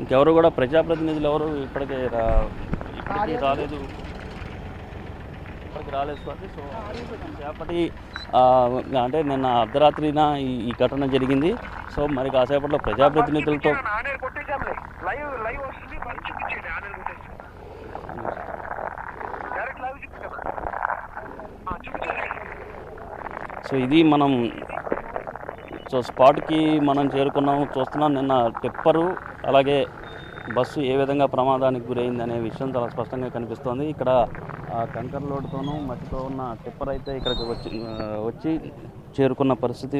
ఇంకెవరు కూడా ప్రజాప్రతినిధులు ఎవరు ఇప్పటికీ రాలేదు, ఇప్పటికి రాలేదు స్వాతి. సో కాసేపటి అంటే నిన్న అర్ధరాత్రిన ఈ ఘటన జరిగింది. సో మరి కాసేపట్లో ప్రజాప్రతినిధులతో సో ఇది మనం స్పాట్కి మనం చూస్తున్నాం. నిన్న టిప్పరు అలాగే బస్సు ఏ విధంగా ప్రమాదానికి గురైంది అనే విషయం చాలా స్పష్టంగా కనిపిస్తోంది. ఇక్కడ కంకర్ లోడ్తోనూ మట్టితో ఉన్న టిప్పర్ అయితే ఇక్కడికి వచ్చి చేరుకున్న పరిస్థితి.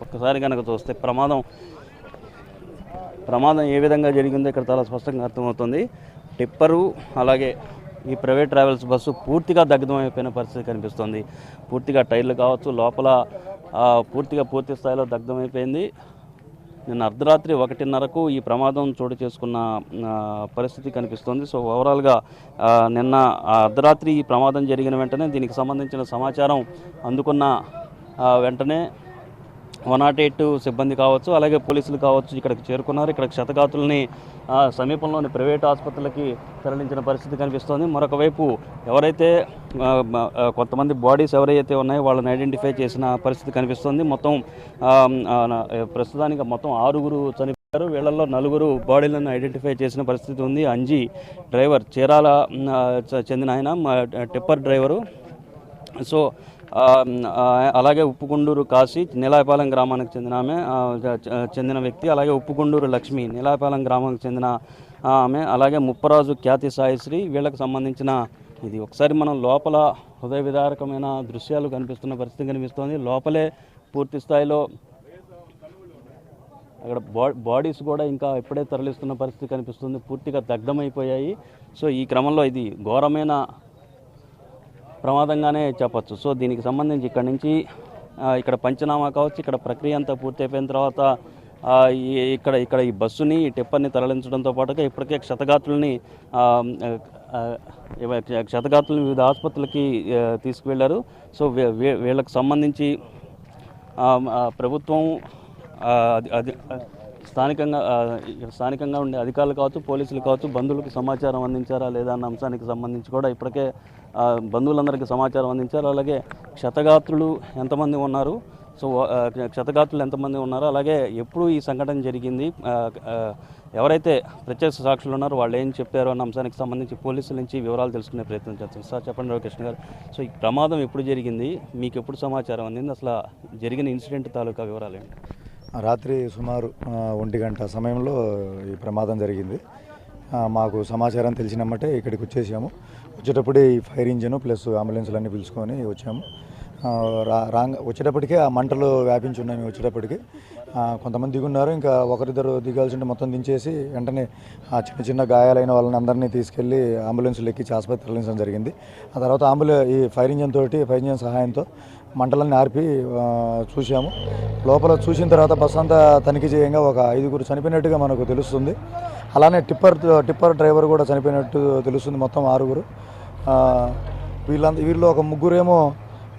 ఒక్కసారి కనుక చూస్తే ప్రమాదం ఏ విధంగా జరిగిందో ఇక్కడ చాలా స్పష్టంగా అర్థమవుతుంది. టిప్పరు అలాగే ఈ ప్రైవేట్ ట్రావెల్స్ బస్సు పూర్తిగా దగ్ధమైపోయిన పరిస్థితి కనిపిస్తుంది. పూర్తిగా టైర్లు కావచ్చు, లోపల పూర్తి స్థాయిలో దగ్ధమైపోయింది. నిన్న అర్ధరాత్రి 1:30కు ఈ ప్రమాదం చోటు చేసుకున్న పరిస్థితి కనిపిస్తుంది. సో ఓవరాల్గా నిన్న అర్ధరాత్రి ఈ ప్రమాదం జరిగిన వెంటనే దీనికి సంబంధించిన సమాచారం అందుకున్న వెంటనే 108 సిబ్బంది కావచ్చు, అలాగే పోలీసులు కావచ్చు ఇక్కడికి చేరుకున్నారు. ఇక్కడ క్షతగాతుల్ని సమీపంలోని ప్రైవేట్ ఆసుపత్రులకి తరలించిన పరిస్థితి కనిపిస్తోంది. మరొక వైపు ఎవరైతే కొంతమంది బాడీస్ ఎవరైతే ఉన్నాయో వాళ్ళని ఐడెంటిఫై చేసిన పరిస్థితి కనిపిస్తోంది. ప్రస్తుతానికి మొత్తం 6 చనిపోయారు. వీళ్ళల్లో 4 బాడీలను ఐడెంటిఫై చేసిన పరిస్థితి ఉంది. అంజీ డ్రైవర్, చీరాల చెందిన ఆయన టిప్పర్ డ్రైవరు. సో అలాగే ఉప్పుగుండూరు కాశీ, నీలాయపాలెం గ్రామానికి చెందిన వ్యక్తి, అలాగే ఉప్పుగుండూరు లక్ష్మి, నీలాయపాలెం గ్రామానికి చెందిన ఆమె, అలాగే ముప్పరాజు ఖ్యాతి సాయిశ్రీ, వీళ్ళకి సంబంధించిన ఇది. ఒకసారి మనం లోపల హృదయ విదారకమైన దృశ్యాలు కనిపిస్తున్న పరిస్థితి కనిపిస్తోంది. లోపలే పూర్తి స్థాయిలో అక్కడ బాడీస్ కూడా ఇంకా ఇప్పుడే తరలిస్తున్న పరిస్థితి కనిపిస్తుంది. పూర్తిగా దగ్ధమైపోయాయి. సో ఈ క్రమంలో ఇది ఘోరమైన ప్రమాదంగానే చెప్పచ్చు. సో దీనికి సంబంధించి ఇక్కడ పంచనామా కావచ్చు, ఇక్కడ ప్రక్రియ అంతా పూర్తి అయిపోయిన తర్వాత ఇక్కడ ఈ బస్సుని, ఈ టిప్పర్ని తరలించడంతో పాటుగా ఇప్పటికే క్షతగాతుల్ని వివిధ ఆసుపత్రులకి తీసుకువెళ్లారు. సో వీళ్ళకి సంబంధించి ప్రభుత్వం స్థానికంగా ఉండే అధికారులు కావచ్చు, పోలీసులు కావచ్చు, బంధువులకు సమాచారం అందించారా లేదా అన్న అంశానికి సంబంధించి కూడా ఇప్పటికే బంధువులందరికీ సమాచారం అందించారు. అలాగే క్షతగాత్రులు ఎంతమంది ఉన్నారు, అలాగే ఎప్పుడు ఈ సంఘటన జరిగింది, ఎవరైతే ప్రత్యక్ష సాక్షులు ఉన్నారో వాళ్ళు ఏం చెప్పారో అన్న అంశానికి సంబంధించి పోలీసుల నుంచి వివరాలు తెలుసుకునే ప్రయత్నం చేస్తాం. సార్ చెప్పండి రవికృష్ణ గారు, సో ఈ ప్రమాదం ఎప్పుడు జరిగింది, మీకు ఎప్పుడు సమాచారం అందింది, అసలు జరిగిన ఇన్సిడెంట్ తాలూకా వివరాలు ఏంటి? రాత్రి సుమారు 1 గంట సమయంలో ఈ ప్రమాదం జరిగింది. మాకు సమాచారం తెలిసినమ్మటే ఇక్కడికి వచ్చేటప్పుడే ఈ ఫైర్ ఇంజిన్ ప్లస్ అంబులెన్స్లు అన్నీ పిలుచుకొని వచ్చాము. వచ్చేటప్పటికే ఆ మంటలు వ్యాపించి ఉన్నాయి. వచ్చేటప్పటికి కొంతమంది దిగున్నారు, ఇంకా ఒకరిద్దరు దిగాల్సి ఉంటే మొత్తం దించేసి వెంటనే చిన్న గాయాలైన వాళ్ళని అందరినీ తీసుకెళ్ళి అంబులెన్స్లు ఎక్కించి ఆసుపత్రి తరలించడం జరిగింది. ఆ తర్వాత ఈ ఫైర్ ఇంజిన్ సహాయంతో మంటలన్నీ ఆర్పి చూసాము. లోపల చూసిన తర్వాత బస్సు అంతా తనిఖీ చేయంగా ఒక 5 చనిపోయినట్టుగా మనకు తెలుస్తుంది. అలానే టిప్పర్ డ్రైవర్ కూడా చనిపోయినట్టు తెలుస్తుంది. మొత్తం 6. వీళ్ళు ఒక 3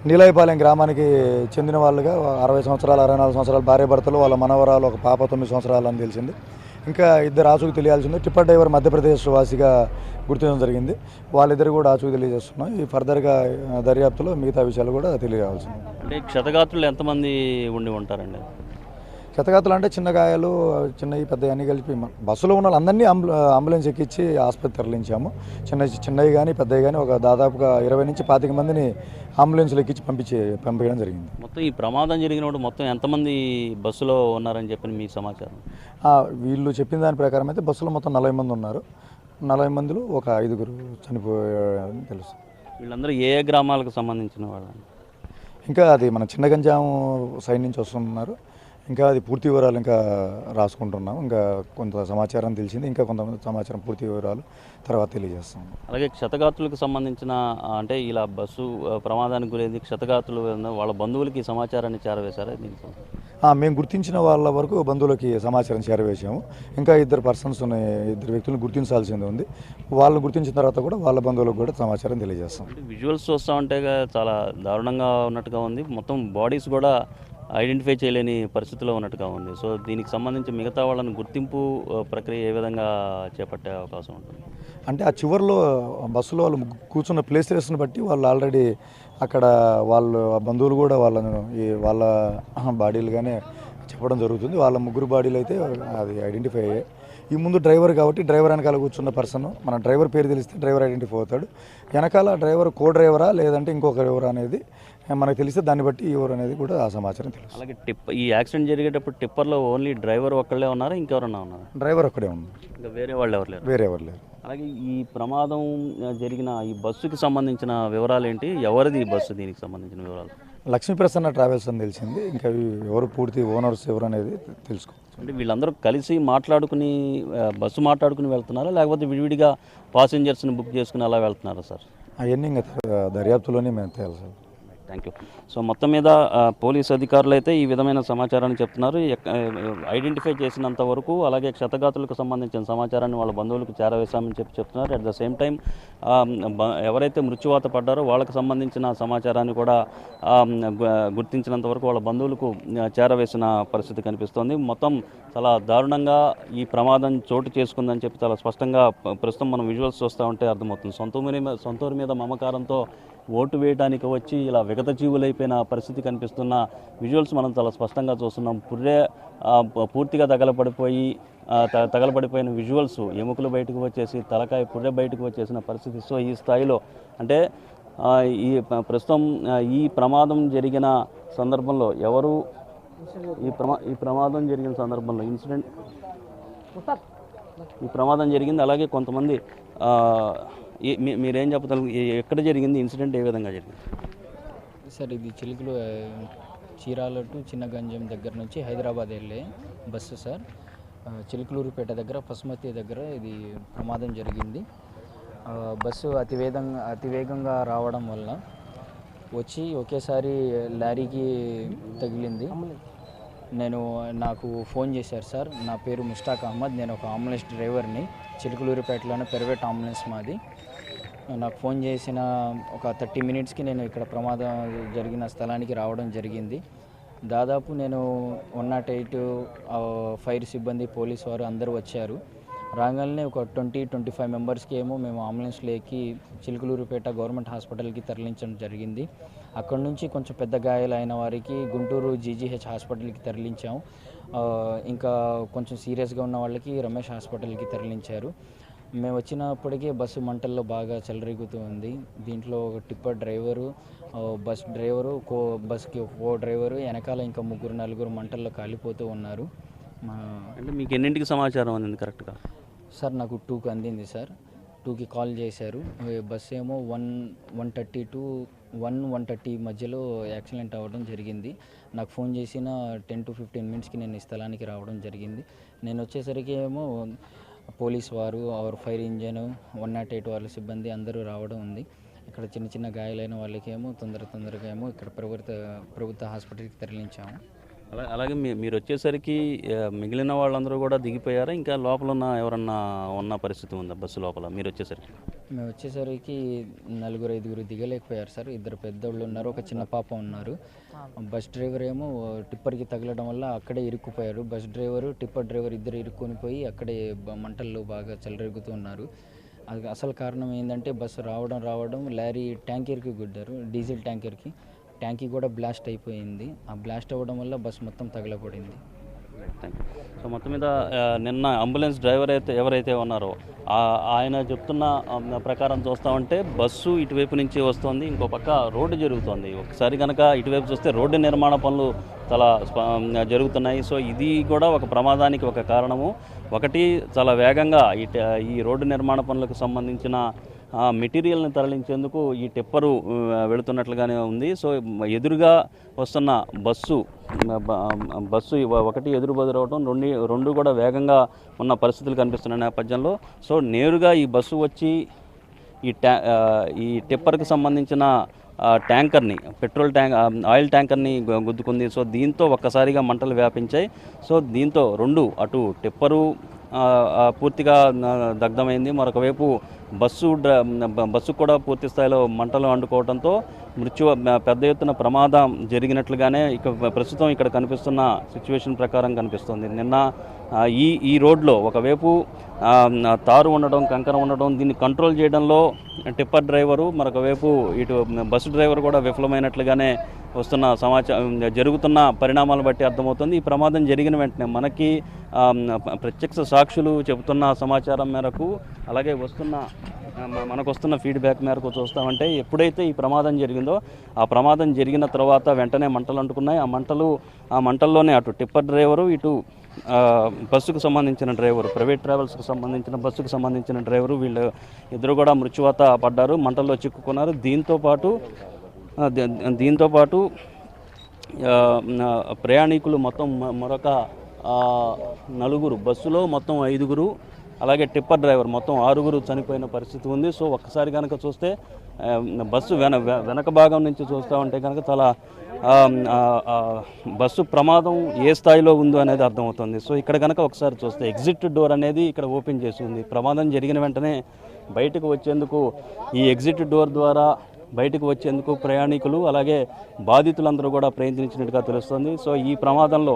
నీలాయపాలెం గ్రామానికి చెందిన వాళ్ళుగా 60 సంవత్సరాలు 64 సంవత్సరాలు భార్యాభర్తలు, వాళ్ళ మనవరాలు ఒక పాప 9 సంవత్సరాలు అని తెలిసింది. ఇంకా 2 ఆచూకు తెలియాల్సింది. టిప్పర్ డ్రైవర్ మధ్యప్రదేశ్ వాసిగా గుర్తించడం జరిగింది. వాళ్ళిద్దరు కూడా ఆచూకు తెలియజేస్తున్నాం. ఈ ఫర్దర్గా దర్యాప్తులో మిగతా విషయాలు కూడా తెలియజేయాల్సింది. అంటే క్షతగాత్రులు ఎంతమంది ఉండి ఉంటారండి? క్షతగాతులు అంటే చిన్న గాయాలు, చిన్నవి పెద్దవి అన్నీ కలిపి బస్సులో ఉన్న వాళ్ళందరినీ అంబులెన్స్ ఎక్కించి ఆసుపత్రి తరలించాము. చిన్నవి కానీ పెద్దవి కానీ ఒక దాదాపుగా 20 నుంచి 25 మందిని అంబులెన్స్లు ఎక్కించి పంపించడం జరిగింది. మొత్తం ఈ ప్రమాదం జరిగినప్పుడు మొత్తం ఎంతమంది బస్సులో ఉన్నారని చెప్పి మీ సమాచారం? వీళ్ళు చెప్పిన దాని ప్రకారం అయితే బస్సులో మొత్తం 40 మంది ఉన్నారు. 40 మందిలో ఒక 5 చనిపోయారని తెలుసు. వీళ్ళందరూ ఏ గ్రామాలకు సంబంధించిన వాళ్ళు? ఇంకా అది మన చిన్నగంజాం సైడ్ నుంచి వస్తున్నారు. ఇంకా అది పూర్తి వివరాలు ఇంకా రాసుకుంటున్నాం. ఇంకా కొంత సమాచారం తెలిసింది, ఇంకా కొంతమంది సమాచారం పూర్తి వివరాలు తర్వాత తెలియజేస్తాం. అలాగే క్షతగాత్రులకు సంబంధించిన అంటే ఇలా బస్సు ప్రమాదానికి గురైంది, క్షతగాత్రులు వాళ్ళ బంధువులకి సమాచారాన్ని చేరవేశారా? దీనికి మేము గుర్తించిన వాళ్ళ వరకు బంధువులకి సమాచారం చేరవేశాము. ఇంకా 2 వ్యక్తులను గుర్తించాల్సింది ఉంది. వాళ్ళని గుర్తించిన తర్వాత కూడా వాళ్ళ బంధువులకు కూడా సమాచారం తెలియజేస్తాం. విజువల్స్ చూస్తూ ఉంటే చాలా దారుణంగా ఉన్నట్టుగా ఉంది. మొత్తం బాడీస్ కూడా ఐడెంటిఫై చేయలేని పరిస్థితిలో ఉన్నట్టుగా ఉంది. సో దీనికి సంబంధించి మిగతా వాళ్ళని గుర్తింపు ప్రక్రియ ఏ విధంగా చేపట్టే అవకాశం ఉంటుంది? అంటే ఆ చివరిలో బస్సులో వాళ్ళు కూర్చున్న ప్లేసెస్ని బట్టి వాళ్ళు ఆల్రెడీ అక్కడ వాళ్ళు ఆ బంధువులు కూడా వాళ్ళ బాడీలుగానే చెప్పడం జరుగుతుంది. వాళ్ళ ముగ్గురు బాడీలు అయితే అది ఐడెంటిఫై అయ్యాయి. ఈ ముందు డ్రైవర్ కాబట్టి డ్రైవర్ వెనకాల కూర్చున్న పర్సన్, మన డ్రైవర్ పేరు తెలిస్తే డ్రైవర్ ఐడెంటిఫై అవుతాడు. వెనకాల డ్రైవర్ కో డ్రైవరా లేదంటే ఇంకొక ఎవరు అనేది మనకు తెలిస్తే దాన్ని బట్టి ఎవరు అనేది కూడా ఆ సమాచారం తెలుసు. అలాగే ఈ యాక్సిడెంట్ జరిగేటప్పుడు టిప్పర్లో ఓన్లీ డ్రైవర్ ఒక్కళ్ళే ఉన్నారా, ఇంకెవరన్నా ఉన్నారా? డ్రైవర్ ఒక్కడే ఉంది, ఇంకా వేరే వాళ్ళు ఎవరు లేరు? వేరే ఎవరు లేరు. అలాగే ఈ ప్రమాదం జరిగిన ఈ బస్సుకి సంబంధించిన వివరాలు ఏంటి? ఎవరిది ఈ బస్సు? దీనికి సంబంధించిన వివరాలు? లక్ష్మీప్రసన్న ట్రావెల్స్ అని తెలిసింది. ఇంకా ఎవరు పూర్తి ఓనర్స్ ఎవరు అనేది తెలుసుకోవచ్చు. అంటే వీళ్ళందరూ కలిసి మాట్లాడుకుని బస్సు మాట్లాడుకుని వెళ్తున్నారా, లేకపోతే విడివిడిగా పాసెంజర్స్ని బుక్ చేసుకుని అలా వెళ్తున్నారా సార్? అవన్నీ ఇంకా దర్యాప్తులోనే మేము తేల్చాలి. Thank you. సో మొత్తం మీద పోలీస్ అధికారులు అయితే ఈ విధమైన సమాచారాన్ని చెప్తున్నారు. ఐడెంటిఫై చేసినంత వరకు, అలాగే క్షతగాతులకు సంబంధించిన సమాచారాన్ని వాళ్ళ బంధువులకు చేరవేశామని చెప్తున్నారు. అట్ ద సేమ్ టైం ఎవరైతే మృత్యువాత పడ్డారో వాళ్ళకి సంబంధించిన సమాచారాన్ని కూడా గుర్తించినంత వరకు వాళ్ళ బంధువులకు చేరవేసిన పరిస్థితి కనిపిస్తోంది. మొత్తం చాలా దారుణంగా ఈ ప్రమాదం చోటు చేసుకుందని చెప్పి చాలా స్పష్టంగా ప్రస్తుతం మనం విజువల్స్ చూస్తూ ఉంటే అర్థమవుతుంది. సొంతూరు మీద మమకారంతో ఓటు వేయడానికి వచ్చి ఇలా విగత జీవులైపోయిన పరిస్థితి కనిపిస్తున్న విజువల్స్ మనం చాలా స్పష్టంగా చూస్తున్నాం. పూర్తిగా తగలబడిపోయిన విజువల్స్, ఎముకలు బయటకు వచ్చేసి తలకాయ పుర్రె బయటకు వచ్చేసిన పరిస్థితి. సో ఈ స్థాయిలో అంటే ప్రస్తుతం ఈ ప్రమాదం జరిగిన సందర్భంలో ఎవరు ఈ ప్రమాదం జరిగిన సందర్భంలో ఈ ప్రమాదం జరిగింది. అలాగే కొంతమంది మీరేం చెప్తారు, ఎక్కడ జరిగింది ఇన్సిడెంట్, ఏ విధంగా జరిగింది సార్? ఇది చిలుకలు చీరాల టు చిన్నగంజం దగ్గర నుంచి హైదరాబాద్ వెళ్ళే బస్సు సార్. చిలుకలూరుపేట దగ్గర పసుమతి దగ్గర ఇది ప్రమాదం జరిగింది. బస్సు అతివేగంగా రావడం వల్ల వచ్చి ఒకేసారి లారీకి తగిలింది. నాకు ఫోన్ చేశారు సార్. నా పేరు ముష్తాక్ అహ్మద్, నేను ఒక అంబులెన్స్ డ్రైవర్ని. చిలుకలూరుపేటలోనే ప్రైవేట్ అంబులెన్స్ మాది. నాకు ఫోన్ చేసిన ఒక 30 మినిట్స్కి నేను ఇక్కడ ప్రమాదం జరిగిన స్థలానికి రావడం జరిగింది. దాదాపు నేను 108 ఫైర్ సిబ్బంది, పోలీసు వారు అందరూ వచ్చారు. రాగానే ఒక 20-25 మెంబర్స్కి ఏమో మేము అంబులెన్స్లో ఎక్కి చిలుకలూరుపేట గవర్నమెంట్ హాస్పిటల్కి తరలించడం జరిగింది. అక్కడ నుంచి కొంచెం పెద్ద గాయాలైన వారికి గుంటూరు జీజీహెచ్ హాస్పిటల్కి తరలించాము. ఇంకా కొంచెం సీరియస్గా ఉన్న వాళ్ళకి రమేష్ హాస్పిటల్కి తరలించారు. మేము వచ్చినప్పటికీ బస్సు మంటల్లో బాగా చెలరేగుతూ ఉంది. దీంట్లో ఒక టిప్పర్ డ్రైవరు, బస్ డ్రైవరు, బస్కి కో డ్రైవరు, వెనకాల ఇంకా 3-4 మంటల్లో కాలిపోతూ ఉన్నారు. అంటే మీకు ఎన్నింటికి సమాచారం అందింది కరెక్ట్గా? సార్ నాకు 2కి అందింది సార్. 2కి కాల్ చేశారు. బస్సు ఏమో 1:30 to 1:30 మధ్యలో యాక్సిడెంట్ అవ్వడం జరిగింది. నాకు ఫోన్ చేసిన 10 to 15 మినిట్స్కి నేను ఈ స్థలానికి రావడం జరిగింది. నేను వచ్చేసరికి ఏమో పోలీస్ వారు, ఫైర్ ఇంజన్, 108 వాళ్ళ సిబ్బంది అందరూ రావడం ఉంది. ఇక్కడ చిన్న గాయాలైన వాళ్ళకేమో తొందరగా ఏమో ఇక్కడ ప్రభుత్వ హాస్పిటల్కి తరలించాము. అలాగే మీరు వచ్చేసరికి మిగిలిన వాళ్ళందరూ కూడా దిగిపోయారా, ఇంకా లోపల ఎవరన్నా ఉన్న పరిస్థితి ఉందా బస్సు లోపల? మీరు వచ్చేసరికి మేము వచ్చేసరికి 4-5 దిగలేకపోయారు సార్. 2 పెద్దోళ్ళు ఉన్నారు, ఒక చిన్న పాప ఉన్నారు. బస్ డ్రైవర్ ఏమో టిప్పర్కి తగలడం వల్ల అక్కడే ఇరుక్కుపోయారు. బస్ డ్రైవరు, టిప్పర్ డ్రైవర్ ఇద్దరు ఇరుక్కొని పోయి అక్కడే మంటల్లో బాగా చెలరేగుతూ ఉన్నారు. అది అసలు కారణం ఏంటంటే బస్సు రావడం లారీ ట్యాంకర్కి గుద్దారు, డీజిల్ ట్యాంకర్కి. ట్యాంకీ కూడా బ్లాస్ట్ అయిపోయింది. ఆ బ్లాస్ట్ అవ్వడం వల్ల బస్సు మొత్తం తగలబడింది. సో మొత్తం మీద నిన్న అంబులెన్స్ డ్రైవర్ ఎవరైతే ఉన్నారో ఆయన చెప్తున్న ప్రకారం చూస్తూ ఉంటే బస్సు ఇటువైపు నుంచి వస్తుంది, ఇంకో పక్క రోడ్డు జరుగుతుంది. ఒకసారి కనుక ఇటువైపు చూస్తే రోడ్డు నిర్మాణ పనులు చాలా జరుగుతున్నాయి. సో ఇది కూడా ఒక ప్రమాదానికి ఒక కారణము. ఒకటి, చాలా వేగంగా ఈ రోడ్డు నిర్మాణ పనులకు సంబంధించిన మెటీరియల్ని తరలించేందుకు ఈ టిప్పరు వెళుతున్నట్లుగానే ఉంది. సో ఎదురుగా వస్తున్న బస్సు ఒకటి ఎదురు బదురవడం, రెండు కూడా వేగంగా ఉన్న పరిస్థితులు కనిపిస్తున్న నేపథ్యంలో సో నేరుగా ఈ బస్సు వచ్చి ఈ టిప్పర్కి సంబంధించిన ట్యాంకర్ని, ఆయిల్ ట్యాంకర్ని గుద్దుకుంది. సో దీంతో ఒక్కసారిగా మంటలు వ్యాపించాయి. సో దీంతో అటు టిప్పరు పూర్తిగా దగ్ధమైంది. మరొక వైపు బస్సు కూడా పూర్తి స్థాయిలో మంటలు అంటుకోవడంతో పెద్ద ఎత్తున ప్రమాదం జరిగినట్లుగానే ప్రస్తుతం ఇక్కడ కనిపిస్తున్న సిచ్యువేషన్ ప్రకారం కనిపిస్తుంది. నిన్న ఈ రోడ్లో ఒకవైపు తారు ఉండడం, కంకర ఉండడం, దీన్ని కంట్రోల్ చేయడంలో టిప్పర్ డ్రైవరు, మరొక వైపు ఇటు బస్సు డ్రైవర్ కూడా విఫలమైనట్లుగానే వస్తున్న సమాచారం, జరుగుతున్న పరిణామాలను బట్టి అర్థమవుతుంది. ఈ ప్రమాదం జరిగిన వెంటనే మనకి ప్రత్యక్ష సాక్షులు చెబుతున్న సమాచారం మేరకు, అలాగే మనకు వస్తున్న ఫీడ్బ్యాక్ మేరకు చూస్తామంటే, ఎప్పుడైతే ఈ ప్రమాదం జరిగిందో ఆ ప్రమాదం జరిగిన తర్వాత వెంటనే మంటలు అంటుకున్నాయి. ఆ మంటల్లోనే అటు టిప్పర్ డ్రైవరు, ఇటు బస్సుకు సంబంధించిన డ్రైవరు, ప్రైవేట్ ట్రావెల్స్కి సంబంధించిన బస్సుకు సంబంధించిన డ్రైవరు, వీళ్ళు ఇద్దరు కూడా మృత్యువాత పడ్డారు, మంటల్లో చిక్కుకున్నారు. దీంతోపాటు ప్రయాణికులు మొత్తం మరొక 4, బస్సులో మొత్తం 5, అలాగే టిప్పర్ డ్రైవర్ మొత్తం 6 చనిపోయిన పరిస్థితి ఉంది. సో ఒక్కసారి కనుక చూస్తే బస్సు వెనక భాగం నుంచి చూస్తూ ఉంటే కనుక చాలా బస్సు ప్రమాదం ఏ స్థాయిలో ఉందో అనేది అర్థమవుతుంది. సో ఇక్కడ కనుక ఒకసారి చూస్తే ఎగ్జిట్ డోర్ అనేది ఇక్కడ ఓపెన్ చేసి ఉంది. ప్రమాదం జరిగిన వెంటనే బయటకు వచ్చేందుకు ఈ ఎగ్జిట్ డోర్ ద్వారా బయటకు వచ్చేందుకు ప్రయాణికులు అలాగే బాధితులందరూ కూడా ప్రయత్నించినట్టుగా తెలుస్తుంది. సో ఈ ప్రమాదంలో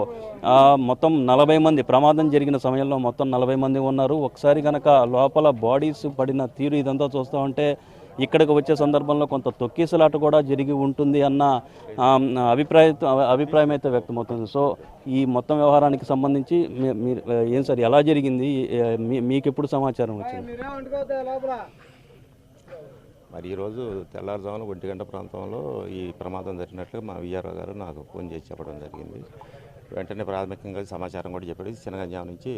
మొత్తం 40 మంది, ప్రమాదం జరిగిన సమయంలో మొత్తం 40 మంది ఉన్నారు. ఒకసారి కనుక లోపల బాడీస్ పడిన తీరు ఇదంతా చూస్తూ ఉంటే ఇక్కడికి వచ్చే సందర్భంలో కొంత తొక్కిసలాట కూడా జరిగి ఉంటుంది అన్న అభిప్రాయం అయితే వ్యక్తమవుతుంది. సో ఈ మొత్తం వ్యవహారానికి సంబంధించి మీరు ఏం సార్, ఎలా జరిగింది, మీకు ఎప్పుడు సమాచారం వచ్చింది? మరి ఈరోజు తెల్లారుజామున 1 గంట ప్రాంతంలో ఈ ప్రమాదం జరిగినట్లుగా మా విఆర్ఓ గారు నాకు ఫోన్ చేసి చెప్పడం జరిగింది. వెంటనే ప్రాథమికంగా సమాచారం కూడా చెప్పాడు. చిన్నగంజాం నుంచి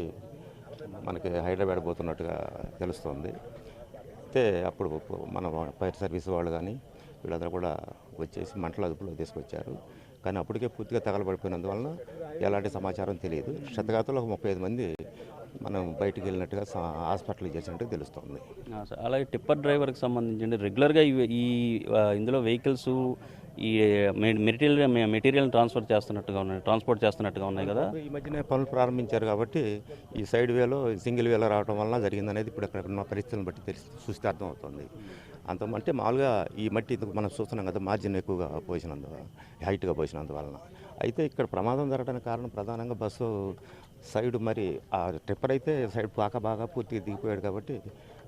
మనకి హైదరాబాద్ పోతున్నట్టుగా తెలుస్తుంది. అయితే అప్పుడు మన ఫైర్ సర్వీస్ వాళ్ళు కానీ వీళ్ళందరూ కూడా వచ్చేసి మంటల అదుపులో తీసుకొచ్చారు. కానీ అప్పటికే పూర్తిగా తగలబడిపోయినందువలన ఎలాంటి సమాచారం తెలియదు. క్షతగాతులు ఒక 35 మంది మనం బయటికి వెళ్ళినట్టుగా హాస్పిటల్ చేసినట్టుగా తెలుస్తుంది. అలాగే టిప్పర్ డ్రైవర్కి సంబంధించి రెగ్యులర్గా ఇందులో వెహికల్స్ ఈ మెటీరియల్ ట్రాన్స్పోర్ట్ చేస్తున్నట్టుగా ఉన్నాయి కదా. ఈ మధ్యనే పనులు ప్రారంభించారు కాబట్టి ఈ సైడ్ వేలో సింగిల్ వేలో రావడం వల్ల జరిగిందనేది ఇప్పుడు అక్కడ ఉన్న పరిస్థితులను బట్టి చూస్తే అర్థమవుతుంది. అంటే మామూలుగా ఈ మట్టి మనం చూస్తున్నాం కదా, మార్జిన్ ఎక్కువగా హైట్గా పోసినందువలన. అయితే ఇక్కడ ప్రమాదం జరగడానికి కారణం ప్రధానంగా బస్సు సైడ్, మరి ఆ ట్రిప్పర్ అయితే సైడ్ బాగా పూర్తిగా దిగిపోయాడు కాబట్టి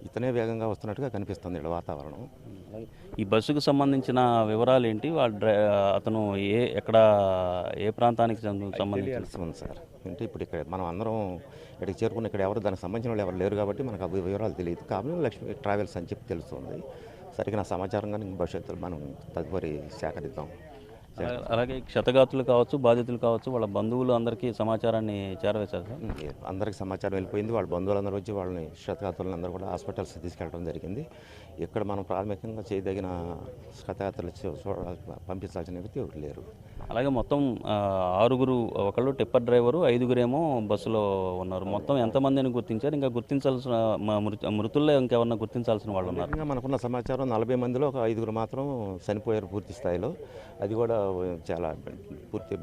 ఇతనే వేగంగా వస్తున్నట్టుగా కనిపిస్తుంది ఇక్కడ వాతావరణం. ఈ బస్సుకు సంబంధించిన వివరాలు ఏంటి? అతను ఏ ప్రాంతానికి సంబంధించి ఉంది సార్? అంటే ఇప్పుడు ఇక్కడ మనం అందరం ఇక్కడికి చేరుకున్న ఇక్కడ దానికి సంబంధించిన వాళ్ళు ఎవరు లేరు కాబట్టి మనకు ఆ వివరాలు తెలియదు. కాబట్టి లక్ష్మీ ట్రావెల్స్ అని చెప్పి తెలుస్తుంది. సరిగ్గా సమాచారం కానీ భవిష్యత్తులో మనం తదుపరి సేకరిద్దాం. అలాగే క్షతగాతులు కావచ్చు, బాధితులు కావచ్చు, వాళ్ళ బంధువులు అందరికీ సమాచారాన్ని చేరవేశారు సార్? అందరికీ సమాచారం వెళ్ళిపోయింది. వాళ్ళ బంధువులందరూ వచ్చి వాళ్ళని క్షతగాతులందరూ కూడా హాస్పిటల్స్ తీసుకెళ్ళడం జరిగింది. ఇక్కడ మనం ప్రాథమికంగా చేయదగిన క్షతగాతులు పంపించాల్సిన వ్యక్తి ఎవరు లేరు. అలాగే మొత్తం 6, ఒకళ్ళు టిప్పర్ డ్రైవరు, 5 ఏమో బస్సులో ఉన్నారు. మొత్తం ఎంతమందిని గుర్తించారు? ఇంకా గుర్తించాల్సిన మృతుల్లో ఇంకెవరన్నా గుర్తించాల్సిన వాళ్ళు ఉన్నారు? ఇంకా మనకున్న సమాచారం 40 మందిలో ఒక 5 మాత్రం చనిపోయారు పూర్తి స్థాయిలో. అది కూడా చాలా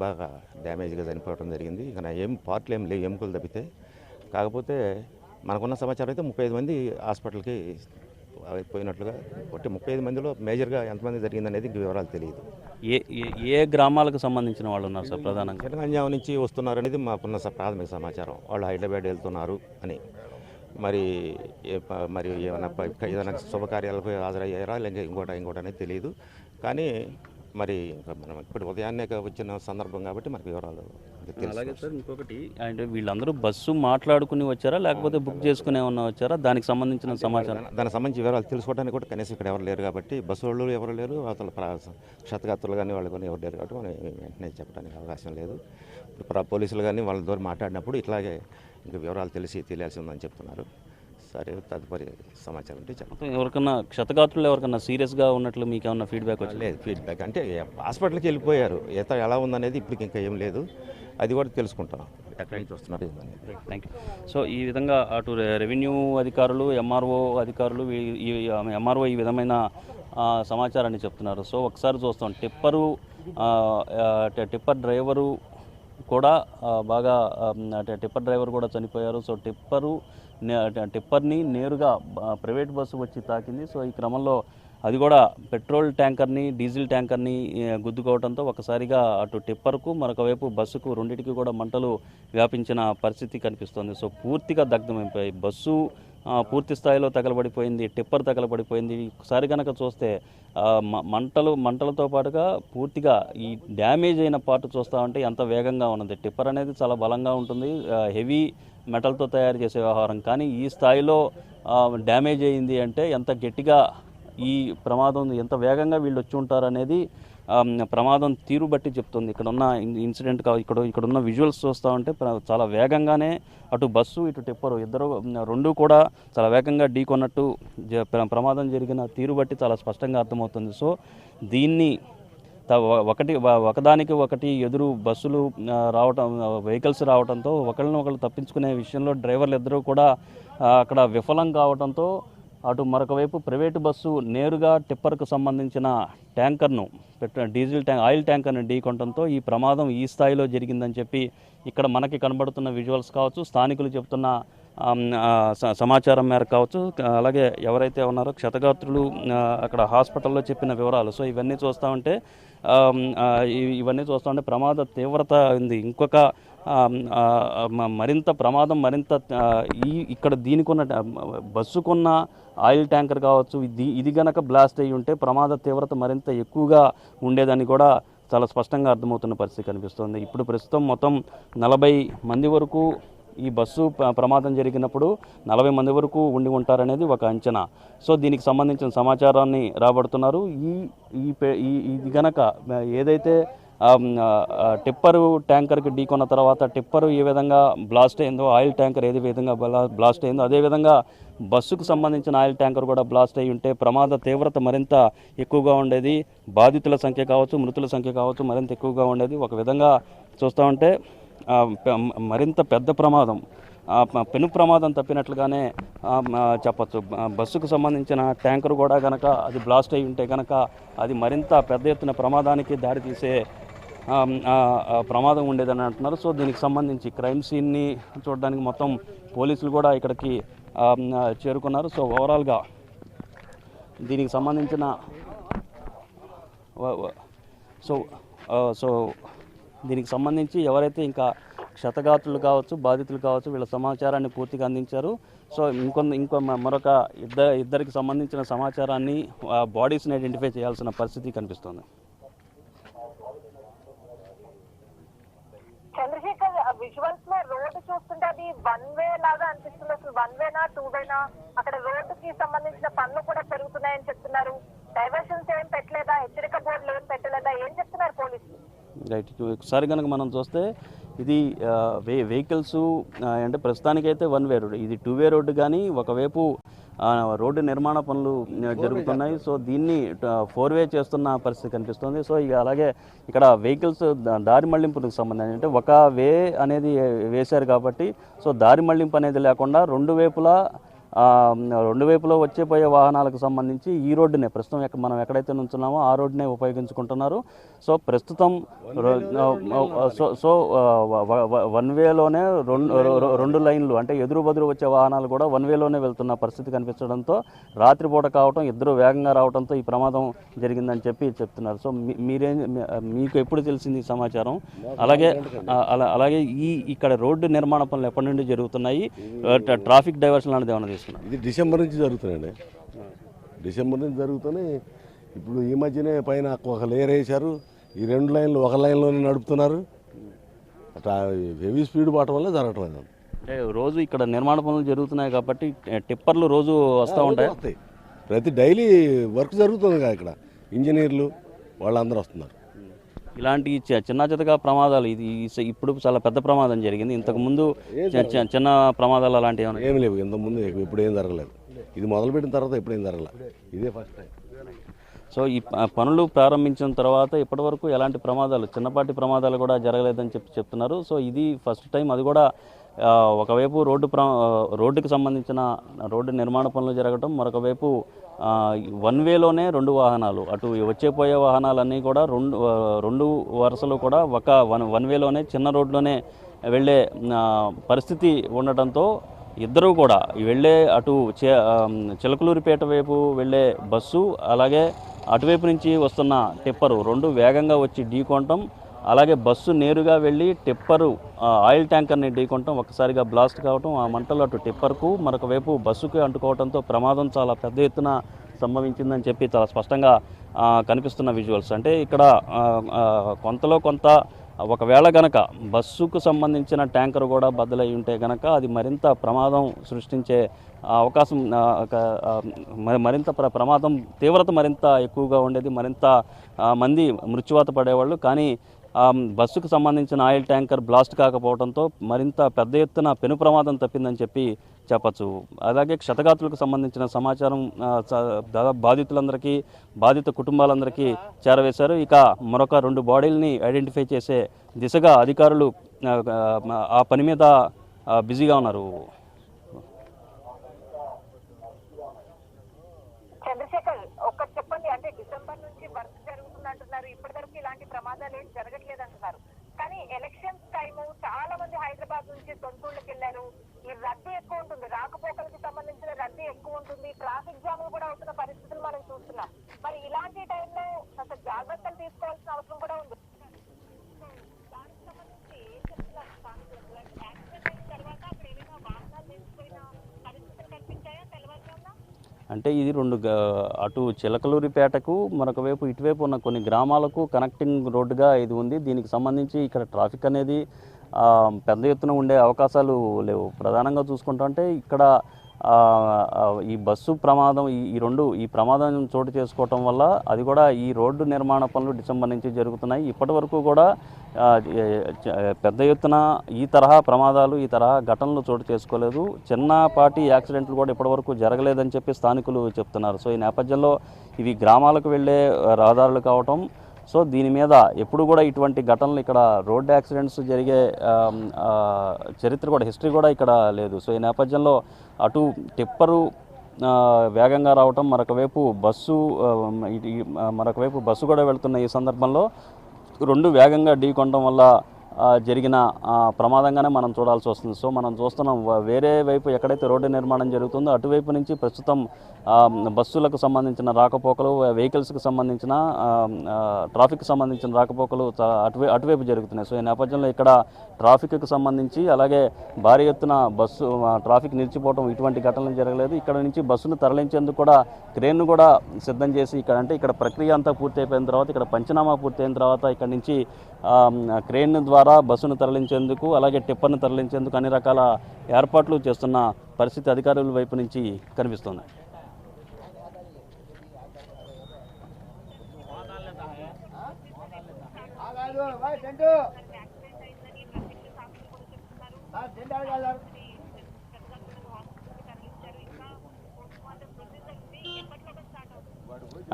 బాగా డ్యామేజ్గా చనిపోవడం జరిగింది. ఇక పార్ట్లు ఏం లేవు, ఎముకలు తప్పితే. కాకపోతే మనకున్న సమాచారం అయితే 35 మంది హాస్పిటల్కి పోయినట్లుగా. అంటే 35 మందిలో మేజర్గా ఎంతమంది జరిగిందనేది ఇంక వివరాలు తెలియదు. ఏ గ్రామాలకు సంబంధించిన వాళ్ళు ఉన్నారు సార్? ప్రధానంగా చిన్నగంజాం నుంచి వస్తున్నారనేది మాకున్న ప్రాథమిక సమాచారం. వాళ్ళు హైదరాబాద్ వెళ్తున్నారు అని. మరి ఏదైనా శుభకార్యాలకు హాజరయ్యారా లేక ఇంకోటి అనేది తెలియదు. కానీ మరి ఇంకా మనం ఇప్పుడు ఉదయాన్నే వచ్చిన సందర్భం కాబట్టి మనకు వివరాలు తెలుసు. అలాగే సార్, ఇంకొకటి అంటే వీళ్ళందరూ బస్సు మాట్లాడుకుని వచ్చారా లేకపోతే బుక్ చేసుకుని ఏమన్నా వచ్చారా? దానికి సంబంధించిన సమాచారం, దానికి సంబంధించి వివరాలు తెలుసుకోవడానికి కూడా కనీసం ఇక్కడ ఎవరు లేరు కాబట్టి, బస్సు వాళ్ళు ఎవరు లేరు, అసలు క్షతగాతులు కానీ వాళ్ళు కానీ ఎవరు లేరు కాబట్టి మనం వెంటనే చెప్పడానికి అవకాశం లేదు. ఇప్పుడు పోలీసులు కానీ వాళ్ళ ద్వారా మాట్లాడినప్పుడు ఇట్లాగే ఇంకా వివరాలు తెలియాల్సి ఉందని చెప్తున్నారు. సరే, తదుపరి సమాచారం అంటే చెప్పండి. ఎవరికన్నా క్షతగాతులు ఎవరికన్నా సీరియస్గా ఉన్నట్లు మీకు ఏమన్నా ఫీడ్బ్యాక్ వచ్చింది? లేదు, ఫీడ్బ్యాక్ అంటే హాస్పిటల్కి వెళ్ళిపోయారు. ఎలా ఉందనేది ఇప్పటికి ఇంకా ఏం లేదు. అది కూడా తెలుసుకుంటాం ఎక్కడి నుంచి వస్తున్నారు. Thank you. సో ఈ విధంగా అటు రెవెన్యూ అధికారులు, ఎంఆర్ఓ అధికారులు, ఎంఆర్ఓ ఈ విధమైన సమాచారాన్ని చెప్తున్నారు. సో ఒకసారి చూస్తాం, టిప్పర్ డ్రైవరు కూడా బాగా టిప్పర్ డ్రైవర్ కూడా చనిపోయారు. సో టిప్పర్ని నేరుగా ప్రైవేట్ బస్సు వచ్చి తాకింది. సో ఈ క్రమంలో అది కూడా పెట్రోల్ ట్యాంకర్ని, డీజిల్ ట్యాంకర్ని గుద్దుకోవడంతో ఒకసారిగా అటు టిప్పర్కు మరొక వైపు బస్సుకు రెండింటికి కూడా మంటలు వ్యాపించిన పరిస్థితి కనిపిస్తోంది. సో పూర్తిగా దగ్ధమైపోయాయి. బస్సు పూర్తి స్థాయిలో తగలబడిపోయింది, టిప్పర్ తగలబడిపోయింది. ఒకసారి కనుక చూస్తే మంటలతో పాటుగా పూర్తిగా ఈ డ్యామేజ్ అయిన పార్ట్ చూస్తూ ఉంటే ఎంత వేగంగా ఉన్నది. టిప్పర్ అనేది చాలా బలంగా ఉంటుంది, హెవీ మెటల్తో తయారు చేసే వ్యవహారం. కానీ ఈ స్థాయిలో డ్యామేజ్ అయింది అంటే ఎంత గట్టిగా ఈ ప్రమాదం, ఎంత వేగంగా వీళ్ళు వచ్చి ఉంటారు అనేది ప్రమాదం తీరు బట్టి చెప్తుంది. ఇక్కడ ఉన్న ఇన్సిడెంట్ ఇక్కడ ఉన్న విజువల్స్ చూస్తూ ఉంటే చాలా వేగంగానే అటు బస్సు ఇటు టిప్పరు రెండు కూడా చాలా వేగంగా ఢీకొన్నట్టు ప్రమాదం జరిగిన తీరు బట్టి చాలా స్పష్టంగా అర్థమవుతుంది. సో దీన్ని ఒకదానికి ఒకటి ఎదురు బస్సులు రావటం, వెహికల్స్ రావడంతో ఒకళ్ళు తప్పించుకునే విషయంలో డ్రైవర్లు ఇద్దరూ కూడా అక్కడ విఫలం కావడంతో అటు మరొక వైపు ప్రైవేటు బస్సు నేరుగా టిప్పర్కు సంబంధించిన ట్యాంకర్ను ఆయిల్ ట్యాంకర్ను ఢీకొనడంతో ఈ ప్రమాదం ఈ స్థాయిలో జరిగిందని చెప్పి ఇక్కడ మనకి కనబడుతున్న విజువల్స్ కావచ్చు, స్థానికులు చెప్తున్న సమాచారం మేరకు కావచ్చు, అలాగే ఎవరైతే ఉన్నారో క్షతగాత్రులు అక్కడ హాస్పిటల్లో చెప్పిన వివరాలు. సో ఇవన్నీ చూస్తూ ఉంటే ప్రమాద తీవ్రత ఉంది. ఇంకొక ప్రమాదం మరింత ఇక్కడ దీనికున్న బస్సుకున్న ఆయిల్ ట్యాంకర్ కావచ్చు, ఇది గనక బ్లాస్ట్ అయ్యి ఉంటే ప్రమాద తీవ్రత మరింత ఎక్కువగా ఉండేదని కూడా చాలా స్పష్టంగా అర్థమవుతున్న పరిస్థితి కనిపిస్తుంది. ఇప్పుడు ప్రస్తుతం మొత్తం 40 మంది వరకు ఈ బస్సు ప్రమాదం జరిగినప్పుడు 40 మంది వరకు ఉండి ఉంటారనేది ఒక అంచనా. సో దీనికి సంబంధించిన సమాచారాన్ని రాబడుతున్నారు. ఇది గనక ఏదైతే టిప్పరు ట్యాంకర్కి ఢీకొన్న తర్వాత టిప్పరు ఏ విధంగా బ్లాస్ట్ అయిందో, ఆయిల్ ట్యాంకర్ ఏ విధంగా బ్లాస్ట్ అయిందో అదేవిధంగా బస్సుకు సంబంధించిన ఆయిల్ ట్యాంకర్ కూడా బ్లాస్ట్ అయి ఉంటే ప్రమాద తీవ్రత మరింత ఎక్కువగా ఉండేది. బాధితుల సంఖ్య కావచ్చు, మృతుల సంఖ్య కావచ్చు మరింత ఎక్కువగా ఉండేది. ఒక విధంగా చూస్తూ ఉంటే మరింత పెద్ద ప్రమాదం, పెను ప్రమాదం తప్పినట్లుగానే చెప్పచ్చు. బస్సుకు సంబంధించిన ట్యాంకర్ కూడా కనుక అది బ్లాస్ట్ అయి ఉంటే కనుక అది మరింత పెద్ద ఎత్తున ప్రమాదానికి దారితీసే ప్రమాదం ఉండేదని అంటున్నారు. సో దీనికి సంబంధించి క్రైమ్ సీన్ని చూడడానికి మొత్తం పోలీసులు కూడా ఇక్కడికి చేరుకున్నారు. సో ఓవరాల్గా దీనికి సంబంధించిన దీనికి సంబంధించి ఎవరైతే ఇంకా క్షతగాత్రులు కావచ్చు, బాధితులు కావచ్చు వీళ్ళ సమాచారాన్ని పూర్తిగా అందించారు. సో మరొక ఇద్దరికి సంబంధించిన సమాచారాన్ని బాడీస్ని ఐడెంటిఫై చేయాల్సిన పరిస్థితి కనిపిస్తుంది. చంద్రశేఖర్, విజువల్స్ లో రోడ్డు చూస్తుంటే అది 1 వే లాగా అనిపిస్తుంది. అసలు 1 వేనా 2 వేనా? అక్కడ రోడ్డుకి సంబంధించిన పనులు కూడా పెరుగుతున్నాయని చెప్తున్నారు. డైవర్షన్స్ ఏం పెట్టలేదా? హెచ్చరిక బోర్డులు ఏం పెట్టలేదా? ఏం చెప్తున్నారు పోలీసులు? రైట్, ఒకసారి కనుక మనం చూస్తే ఇది వెహికల్స్ అంటే ప్రస్తుతానికైతే 1 వే రోడ్డు, ఇది 2 వే రోడ్డు. కానీ ఒకవైపు రోడ్డు నిర్మాణ పనులు జరుగుతున్నాయి. సో దీన్ని 4 వే చేస్తున్న పరిస్థితి కనిపిస్తుంది. సో ఇక అలాగే ఇక్కడ వెహికల్స్ దారి మళ్లింపులకు సంబంధించి అంటే ఒక వే అనేది వేశారు కాబట్టి సో దారి మళ్లింపు అనేది లేకుండా రెండు వైపులో వచ్చేపోయే వాహనాలకు సంబంధించి ఈ రోడ్డునే ప్రస్తుతం మనం ఎక్కడైతే నుంచున్నామో ఆ రోడ్డునే ఉపయోగించుకుంటున్నారు. సో ప్రస్తుతం 1 వేలోనే రెండు లైన్లు అంటే ఎదురు బదురు వచ్చే వాహనాలు కూడా 1 వేలోనే వెళ్తున్న పరిస్థితి కనిపించడంతో రాత్రిపూట కావటం, ఇద్దరు వేగంగా రావడంతో ఈ ప్రమాదం జరిగిందని చెప్తున్నారు. సో మీకు ఎప్పుడు తెలిసింది ఈ సమాచారం? అలాగే ఇక్కడ రోడ్డు నిర్మాణ పనులు ఎప్పటి నుండి జరుగుతున్నాయి? ట్రాఫిక్ డైవర్షన్ అనేది ఏమైనా తీసుకున్నారు? ఇది డిసెంబర్ నుంచి జరుగుతున్నాయండి. డిసెంబర్ నుంచి జరుగుతున్నాయి. ఇప్పుడు ఈ మధ్యనే పైన ఒక లేయర్ వేశారు. ఈ 2 లైన్లు ఒక లైన్లోనే నడుపుతున్నారు. అట్లా హెవీ స్పీడ్ పోవటం వల్ల జరగటం అది. అంటే రోజు ఇక్కడ నిర్మాణ పనులు జరుగుతున్నాయి కాబట్టి టిప్పర్లు రోజు వస్తూ ఉంటాయి. ప్రతి డైలీ వర్క్ జరుగుతుంది కదా ఇక్కడ. ఇంజనీర్లు వాళ్ళందరూ వస్తున్నారు. ఇలాంటి చిన్న చితగా ప్రమాదాలు ఇప్పుడు చాలా పెద్ద ప్రమాదం జరిగింది. ఇంతకుముందు చిన్న ప్రమాదాలు అలాంటివి ఏమి లేవు. ఇంతకుముందు ఇప్పుడు ఏం జరగలేదు. ఇది మొదలుపెట్టిన తర్వాత ఎప్పుడేం జరగలేదు. ఇదే ఫస్ట్ టైం. సో ఈ పనులు ప్రారంభించిన తర్వాత ఇప్పటివరకు ఎలాంటి ప్రమాదాలు, చిన్నపాటి ప్రమాదాలు కూడా జరగలేదని చెప్తున్నారు. సో ఇది ఫస్ట్ టైం, అది కూడా ఒకవైపు రోడ్డుకి సంబంధించిన రోడ్డు నిర్మాణ పనులు జరగటం, మరొక వైపు వన్ వేలోనే 2 వాహనాలు, అటు వచ్చే పోయే వాహనాలన్నీ కూడా రెండు వరుసలు కూడా ఒక వన్ వేలోనే చిన్న రోడ్లోనే వెళ్ళే పరిస్థితి ఉండటంతో ఇద్దరూ కూడా వెళ్ళే అటు చిలకలూరిపేట వైపు వెళ్ళే బస్సు, అలాగే అటువైపు నుంచి వస్తున్న టిప్పరు 2 వేగంగా వచ్చి ఢీకొనటం, అలాగే బస్సు నేరుగా వెళ్ళి టిప్పరు ఆయిల్ ట్యాంకర్ని ఢీకొనటం, ఒక్కసారిగా బ్లాస్ట్ కావటం, ఆ మంటలు అటు టిప్పర్కు మరొక వైపు బస్సుకు అంటుకోవడంతో ప్రమాదం చాలా పెద్ద ఎత్తున సంభవించిందని చెప్పి చాలా స్పష్టంగా కనిపిస్తున్న విజువల్స్. అంటే ఇక్కడ కొంతలో కొంత ఒకవేళ గనక బస్సుకు సంబంధించిన ట్యాంకర్ కూడా బద్దలై ఉంటే గనక అది మరింత ప్రమాదం సృష్టించే అవకాశం, మరింత ప్రమాదం తీవ్రత మరింత ఎక్కువగా ఉండేది, మరింత మంది మృత్యువాత పడేవాళ్ళు. కానీ బస్సుకు సంబంధించిన ఆయిల్ ట్యాంకర్ బ్లాస్ట్ కాకపోవడంతో మరింత పెద్ద ఎత్తున పెను ప్రమాదం తప్పిందని చెప్పి చెప్పచ్చు. అలాగే క్షతగాత్రులకు సంబంధించిన సమాచారం దాదాపు బాధితులందరికీ, బాధిత కుటుంబాలందరికీ చేరవేశారు. ఇక మరొక 2 బాడీలని ఐడెంటిఫై చేసే దిశగా అధికారులు ఆ పని మీద బిజీగా ఉన్నారు. చంద్రశేఖర్, ఒక్కటి చెప్పండి, అంటే డిసెంబర్ నుంచి వర్క్ జరుగుతుంది అంటున్నారు, ఇప్పటివరకు ఇలాంటి ప్రమాదాలు ఏం జరగట్లేదు అంటున్నారు. కానీ ఎలక్షన్స్ టైము చాలా మంది హైదరాబాద్ నుంచి సొంతూళ్ళకి వెళ్ళారు, ఈ రద్దీ ఎక్కువ ఉంటుంది, రాకపోకలకి సంబంధించిన రద్దీ ఎక్కువ ఉంటుంది, ట్రాఫిక్ జాములు కూడా అవుతున్న పరిస్థితులు మనం చూస్తున్నాం. మరి ఇలాంటి టైంలో అసలు జాగ్రత్తలు తీసుకోవాల్సిన అవసరం కూడా ఉంది. దానికి సంబంధించి ఏం చెప్తున్నారు యాక్సిడెంట్ అయిన తర్వాత అక్కడ ఏమైనా వాహనాలు నిలిచిపోయిన పరిస్థితులు కనిపించాయా తెల్లవారుజామున? అంటే ఇది 2 అటు చిలకలూరిపేటకు మరొక వైపు ఇటువైపు ఉన్న కొన్ని గ్రామాలకు కనెక్టింగ్ రోడ్డుగా ఇది ఉంది. దీనికి సంబంధించి ఇక్కడ ట్రాఫిక్ అనేది పెద్ద ఎత్తున ఉండే అవకాశాలు లేవు. ప్రధానంగా చూసుకుంటుంటే ఇక్కడ ఈ బస్సు ప్రమాదం ఈ ప్రమాదం చోటు చేసుకోవటం వల్ల అది కూడా ఈ రోడ్డు నిర్మాణ పనులు డిసెంబర్ నుంచి జరుగుతున్నాయి. ఇప్పటి వరకు కూడా పెద్ద ఎత్తున ఈ తరహా ప్రమాదాలు, ఈ తరహా ఘటనలు చోటు చేసుకోలేదు. చిన్నపాటి యాక్సిడెంట్లు కూడా ఇప్పటివరకు జరగలేదని చెప్పి స్థానికులు చెప్తున్నారు. సో ఈ నేపథ్యంలో ఇవి గ్రామాలకు వెళ్ళే రహదారులు కావటం, సో దీని మీద ఎప్పుడు కూడా ఇటువంటి ఘటనలు, ఇక్కడ రోడ్ యాక్సిడెంట్స్ జరిగే చరిత్ర కూడా, హిస్టరీ కూడా ఇక్కడ లేదు. సో ఈ నేపథ్యంలో అటు టిప్పరు వేగంగా రావటం, మరొక వైపు బస్సు కూడా వెళ్తున్న ఈ సందర్భంలో 2 వేగంగా ఢీకొనడం వల్ల జరిగిన ప్రమాదంగానే మనం చూడాల్సి వస్తుంది. సో మనం చూస్తున్నాం, వేరే వైపు ఎక్కడైతే రోడ్డు నిర్మాణం జరుగుతుందో అటువైపు నుంచి ప్రస్తుతం బస్సులకు సంబంధించిన రాకపోకలు, వెహికల్స్కి సంబంధించిన ట్రాఫిక్కి సంబంధించిన రాకపోకలు అటువైపు జరుగుతున్నాయి. సో ఈ నేపథ్యంలో ఇక్కడ ట్రాఫిక్కి సంబంధించి అలాగే భారీ ఎత్తున ట్రాఫిక్ నిలిచిపోవడం, ఇటువంటి ఘటనలు జరగలేదు. ఇక్కడ నుంచి బస్సును తరలించేందుకు కూడా క్రేన్ను కూడా సిద్ధం చేసి ఇక్కడ ప్రక్రియ అంతా పూర్తి అయిపోయిన తర్వాత, ఇక్కడ పంచనామా పూర్తయిన తర్వాత ఇక్కడ నుంచి క్రేన్ ద్వారా బస్సును తరలించేందుకు, అలాగే టిప్పర్ను తరలించేందుకు అన్ని రకాల ఏర్పాట్లు చేస్తున్న పరిస్థితి అధికారుల వైపు నుంచి కనిపిస్తుంది.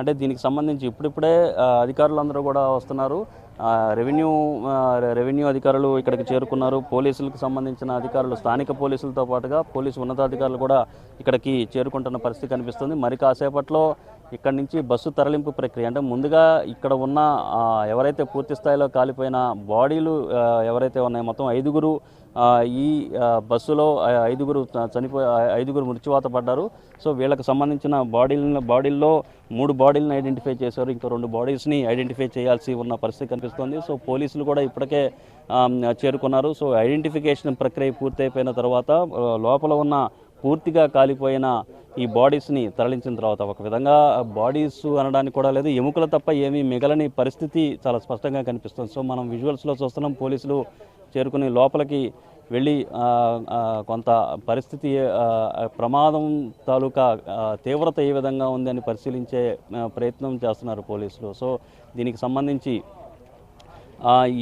అంటే దీనికి సంబంధించి ఇప్పుడిప్పుడే అధికారులందరూ కూడా వస్తున్నారు. రెవెన్యూ అధికారులు ఇక్కడికి చేరుకున్నారు. పోలీసులకు సంబంధించిన అధికారులు, స్థానిక పోలీసులతో పాటుగా పోలీసు ఉన్నతాధికారులు కూడా ఇక్కడికి చేరుకుంటున్న పరిస్థితి కనిపిస్తుంది. మరి కాసేపట్లో ఇక్కడి నుంచి బస్సు తరలింపు ప్రక్రియ, అంటే ముందుగా ఇక్కడ ఉన్న ఎవరైతే పూర్తి స్థాయిలో కాలిపోయిన బాడీలు ఎవరైతే ఉన్నాయో, మొత్తం 5గురు ఈ బస్సులో 5గురు మృత్యువాత పడ్డారు. సో వీళ్ళకి సంబంధించిన బాడీల్లో 3 బాడీలను ఐడెంటిఫై చేశారు. ఇంకో 2 బాడీస్ని ఐడెంటిఫై చేయాల్సి ఉన్న పరిస్థితి కనిపిస్తుంది. సో పోలీసులు కూడా ఇప్పటికే చేరుకున్నారు. సో ఐడెంటిఫికేషన్ ప్రక్రియ పూర్తయిపోయిన తర్వాత లోపల ఉన్న పూర్తిగా కాలిపోయిన ఈ బాడీస్ని తరలించిన తర్వాత, ఒక విధంగా బాడీస్ అనడానికి కూడా లేదు, ఎముకలు తప్ప ఏమీ మిగలని పరిస్థితి చాలా స్పష్టంగా కనిపిస్తుంది. సో మనం విజువల్స్లో చూస్తున్నాం, పోలీసులు చేరుకుని లోపలికి వెళ్ళి కొంత పరిస్థితి, ప్రమాదం తాలూకా తీవ్రత ఏ విధంగా ఉంది అని పరిశీలించే ప్రయత్నం చేస్తున్నారు పోలీసులు. సో దీనికి సంబంధించి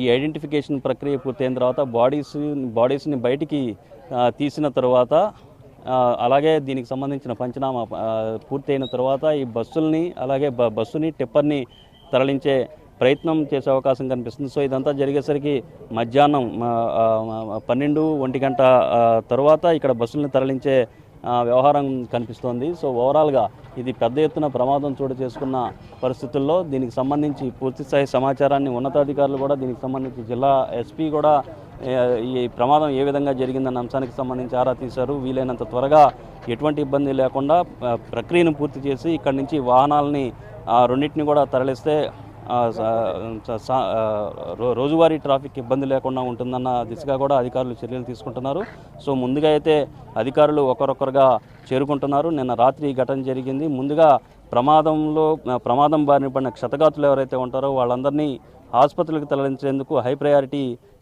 ఈ ఐడెంటిఫికేషన్ ప్రక్రియ పూర్తయిన తర్వాత బాడీస్ని బయటికి తీసిన తర్వాత, అలాగే దీనికి సంబంధించిన పంచనామా పూర్తయిన తర్వాత ఈ బస్సుల్ని, అలాగే బస్సుని టిప్పర్ని తరలించే ప్రయత్నం చేసే అవకాశం కనిపిస్తుంది. సో ఇదంతా జరిగేసరికి మధ్యాహ్నం 12-1 గంట తర్వాత ఇక్కడ బస్సులను తరలించే వ్యవహారం కనిపిస్తోంది. సో ఓవరాల్గా ఇది పెద్ద ఎత్తున ప్రమాదం చోటు చేసుకున్న పరిస్థితుల్లో దీనికి సంబంధించి పూర్తిస్థాయి సమాచారాన్ని ఉన్నతాధికారులు కూడా దీనికి సంబంధించి జిల్లా ఎస్పీ కూడా ఈ ప్రమాదం ఏ విధంగా జరిగిందన్న అంశానికి సంబంధించి ఆరా తీశారు. వీలైనంత త్వరగా ఎటువంటి ఇబ్బంది లేకుండా ప్రక్రియను పూర్తి చేసి ఇక్కడి నుంచి వాహనాలని రెండింటిని కూడా తరలిస్తే రోజువారీ ట్రాఫిక్ ఇబ్బంది లేకుండా ఉంటుందన్న దిశగా కూడా అధికారులు చర్యలు తీసుకుంటున్నారు. సో ముందుగా అయితే అధికారులు ఒకరొకరుగా చేరుకుంటున్నారు. నిన్న రాత్రి ఈ ఘటన జరిగింది. ముందుగా ప్రమాదం బారిన పడిన క్షతగాతులు ఎవరైతే ఉంటారో వాళ్ళందరినీ ఆసుపత్రులకు తరలించేందుకు హై ప్రయారిటీ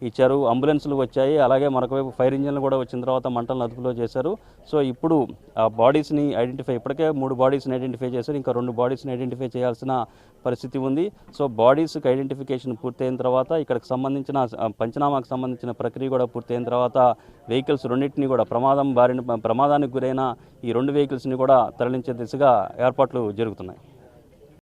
ఇచ్చారు. అంబులెన్సులు వచ్చాయి. అలాగే మరొకవైపు ఫైర్ ఇంజన్లు కూడా వచ్చిన తర్వాత మంటలను అదుపులో చేశారు. సో ఇప్పుడు ఆ బాడీస్ని ఇప్పటికే 3 బాడీస్ని ఐడెంటిఫై చేశారు. ఇంకా 2 బాడీస్ని ఐడెంటిఫై చేయాల్సిన పరిస్థితి ఉంది. సో బాడీస్కి ఐడెంటిఫికేషన్ పూర్తయిన తర్వాత ఇక్కడికి సంబంధించిన పంచనామాకు సంబంధించిన ప్రక్రియ కూడా పూర్తయిన తర్వాత వెహికల్స్ రెండింటినీ కూడా ప్రమాదానికి గురైన ఈ 2 వెహికల్స్ని కూడా తరలించే దిశగా ఏర్పాట్లు జరుగుతున్నాయి.